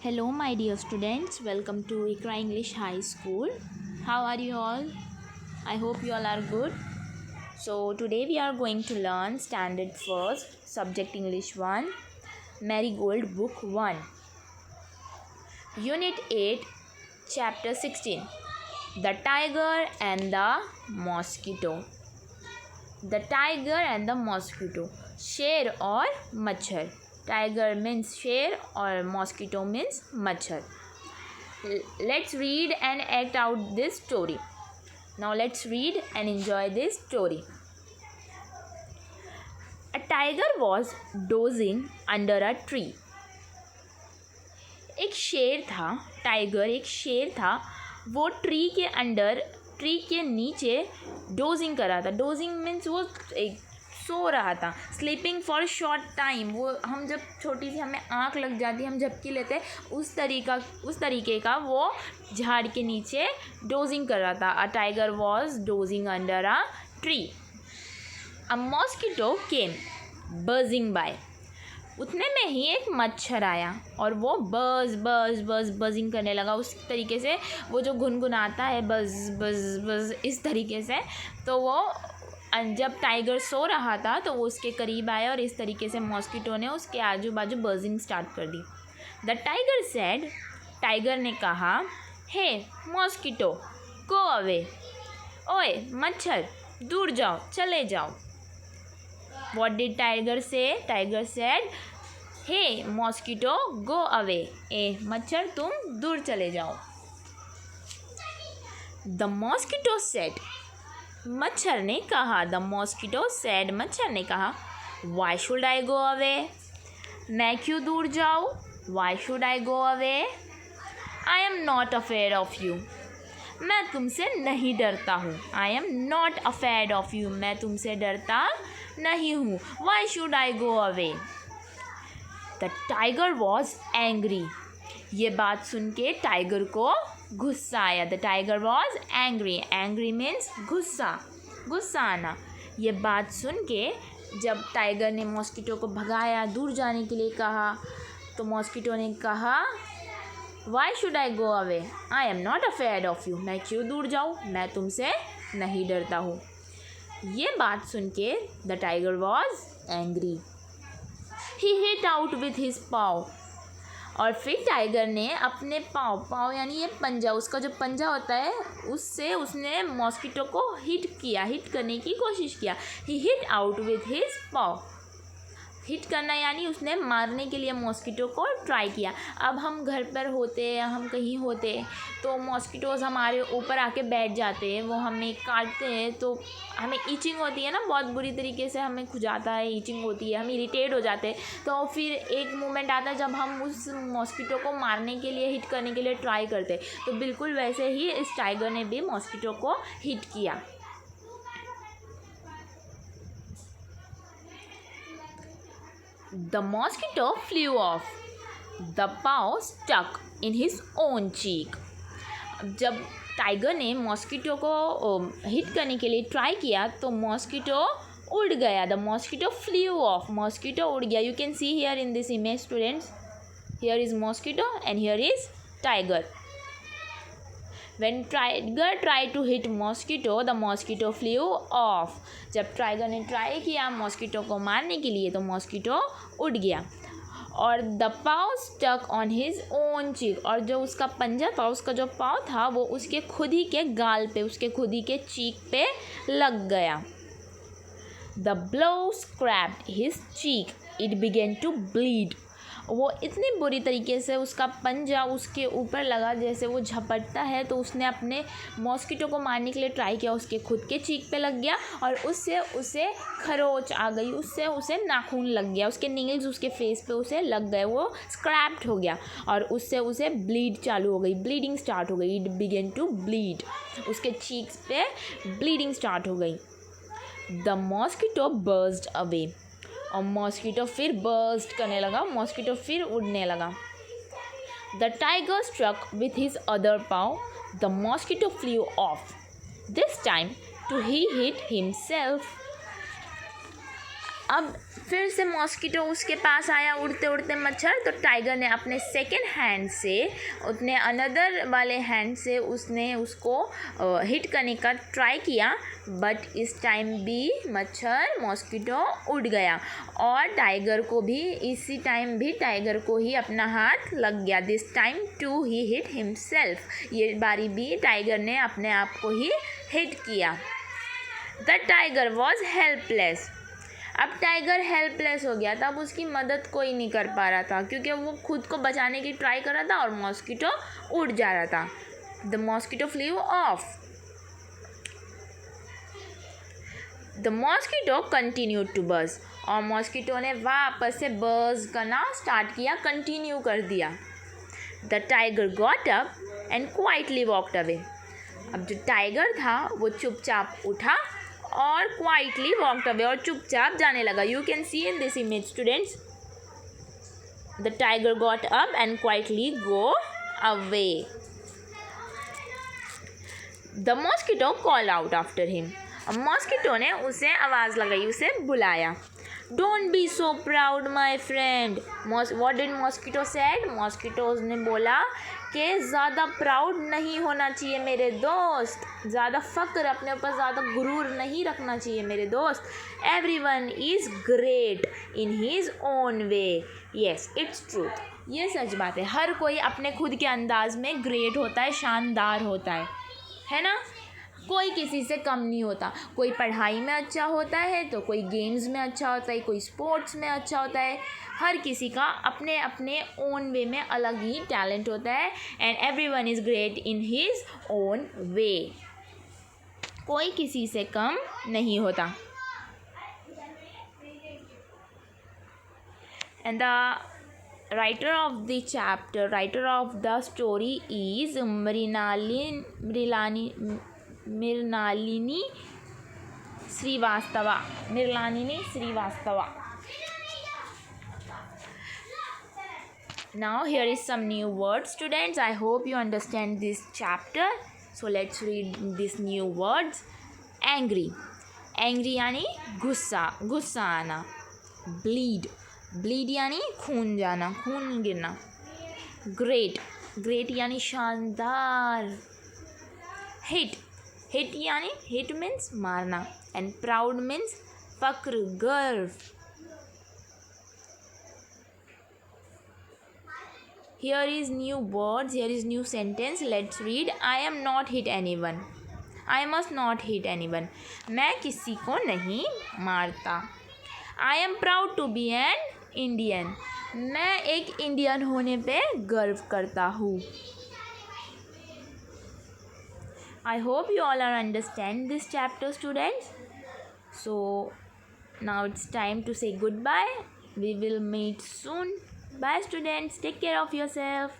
Hello, my dear students. Welcome to Ikra English High School. How are you all? I hope you all are good. So, today we are going to learn Standard First, Subject English 1, Marigold Book 1, Unit 8, Chapter 16, The Tiger and the Mosquito. The Tiger and the Mosquito. शेर और मच्छर. Tiger means शेर और mosquito means मच्छर. Let's read and act out this story. Now let's read and enjoy this story. A tiger was dozing under a tree. एक शेर था, tiger एक शेर था, वो ट्री के नीचे डोजिंग कर रहा था. डोजिंग मीन्स वो एक सो रहा था. स्लीपिंग फॉर शॉर्ट टाइम, वो हम जब छोटी सी हमें आँख लग जाती है, हम झपकी लेते हैं, उस तरीके का वो झाड़ के नीचे डोजिंग कर रहा था. A tiger was dozing under a tree. A mosquito came buzzing by. उतने में ही एक मच्छर आया और वो बजिंग करने लगा. उस तरीके से वो जो गुनगुनाता है बज इस तरीके से. तो वो जब टाइगर सो रहा था तो वो उसके करीब आया और इस तरीके से मॉस्किटो ने उसके आजू बाजू बजिंग स्टार्ट कर दी. द टाइगर सेड, टाइगर ने कहा, हे मॉस्किटो गो अवे. ओए मच्छर दूर जाओ, चले जाओ. What did tiger say? Tiger said, hey mosquito go away. मच्छर तुम दूर चले जाओ. The mosquito said, मच्छर ने कहा. The mosquito said, मच्छर ने कहा, why should I go away? मैं क्यों दूर जाऊँ? Why should I go away? I am not afraid of you. मैं तुमसे नहीं डरता हूँ. I am not afraid of you. मैं तुमसे डरता नहीं हूँ. Why should I go away? The tiger was angry. ये बात सुन के टाइगर को गुस्सा आया. The tiger was angry. Angry means गुस्सा आना. ये बात सुन के जब टाइगर ने मॉस्किटो को भगाया, दूर जाने के लिए कहा, तो मॉस्किटो ने कहा, Why should I go away? I am not afraid of you. मैं क्यों दूर जाऊँ? मैं तुमसे नहीं डरता हूँ. ये बात सुन के the tiger was angry. He hit out with his paw. और फिर टाइगर ने अपने पाव यानी ये पंजा, उसका जो पंजा होता है, उससे उसने मॉस्किटो को हिट करने की कोशिश किया. He hit out with his paw. Hit करना यानी उसने मारने के लिए मॉस्किटो को ट्राई किया. अब हम घर पर होते हैं, हम कहीं होते तो मॉस्किटोज़ हमारे ऊपर आके बैठ जाते हैं, वो हमें काटते हैं, तो हमें ईचिंग होती है ना, बहुत बुरी तरीके से हमें खुजाता है, ईचिंग होती है, हम इरिटेट हो जाते हैं. तो फिर एक मोमेंट आता है जब हम उस मॉस्किटो को मारने के लिए, हिट करने के लिए ट्राई करते. तो बिल्कुल वैसे ही इस टाइगर ने भी मॉस्किटो को हिट किया. The mosquito flew off. The paw stuck in his own cheek. जब टाइगर ने मॉस्किटो को हिट करने के लिए ट्राई किया तो मॉस्किटो उड़ गया. The mosquito flew of. Mosquito उड़ गया. You can see here in this image students. Here is mosquito and here is tiger. When tiger tried to hit mosquito, the mosquito flew off. जब tiger ने try किया mosquito को मारने के लिए तो मॉस्किटो उड़ गया. और the paw stuck on his own cheek. और जो उसका पंजा था, उसका जो पाव था, वो उसके खुद ही के गाल पे, उसके खुद ही के चीक पे लग गया. The blow scraped his cheek. It began to bleed. वो इतनी बुरी तरीके से उसका पंजा उसके ऊपर लगा, जैसे वो झपटता है, तो उसने अपने मॉस्किटो को मारने के लिए ट्राई किया, उसके खुद के चीक पे लग गया और उससे उसे खरोच आ गई, उससे उसे नाखून लग गया, उसके नील्स उसके फेस पे उसे लग गए, वो स्क्रैप्ड हो गया और उससे उसे ब्लीड चालू हो गई, ब्लीडिंग स्टार्ट हो गई. It began to bleed. उसके चीक्स पे ब्लीडिंग स्टार्ट हो गई. The mosquito burst away. और मॉस्किटो फिर बर्स्ट करने लगा, मॉस्किटो फिर उड़ने लगा. The tiger struck with his other paw. The mosquito flew off. This time too he hit himself. अब फिर से मॉस्किटो उसके पास आया, उड़ते उड़ते मच्छर। तो टाइगर ने अपने सेकेंड हैंड से, अपने अनदर वाले हैंड से उसने उसको हिट करने का ट्राई किया, बट इस टाइम भी मच्छर मॉस्किटो उड़ गया और टाइगर को भी इसी टाइम भी टाइगर को ही अपना हाथ लग गया। This time too he hit himself, ये बारी भी टाइगर ने अपने आप को ही हिट किया। द टाइगर वॉज हेल्पलेस, अब टाइगर हेल्पलेस हो गया था, अब उसकी मदद कोई नहीं कर पा रहा था क्योंकि वो खुद को बचाने की ट्राई कर रहा था और मॉस्किटो उड़ जा रहा था। The mosquito flew off. The mosquito continued to buzz, और मॉस्किटो ने वापस से बज़ करना स्टार्ट किया, कंटिन्यू कर दिया। The tiger got up and quietly walked away, अब जो टाइगर था वो चुपचाप उठा और क्वाइटली वॉकड अवे, और चुपचाप जाने लगा। You can see in this image students, the tiger got up and quietly go away. The mosquito call out after him, अब मॉस्किटो ने उसे आवाज़ लगाई, उसे बुलाया। Don't be so proud my friend, what did mosquito said, mosquito ने बोला कि ज़्यादा प्राउड नहीं होना चाहिए मेरे दोस्त, ज़्यादा फ़ख्र, अपने ऊपर ज़्यादा गुरूर नहीं रखना चाहिए मेरे दोस्त। Everyone is great in his own way, yes its truth, ये सच बात है, हर कोई अपने खुद के अंदाज में ग्रेट होता है, शानदार होता है ना। कोई किसी से कम नहीं होता, कोई पढ़ाई में अच्छा होता है तो कोई गेम्स में अच्छा होता है, कोई स्पोर्ट्स में अच्छा होता है, हर किसी का अपने अपने ओन वे में अलग ही टैलेंट होता है। And everyone is great in his own way, कोई किसी से कम नहीं होता। And the writer of the chapter, writer of the story is Mrinalini Srivastava, Mrinalini Srivastava. Now here is some new words students, I hope you understand this chapter, so let's read these new words. Angry, angry यानी गुस्सा, गुस्सा आना। Bleed, bleed यानी खून जाना, खून गिरना। Great, great यानी शानदार। Hit, hit यानी hit means मारना, and proud means फक्र, गर्व। Here is new words, here is new sentence, let's read. I am not hit anyone, I must not hit anyone, मैं किसी को नहीं मारता। I am proud to be an Indian, मैं एक Indian होने पे गर्व करता हूँ। I hope you all are understand this chapter students. So now it's time to say goodbye. We will meet soon. Bye students. Take care of yourself.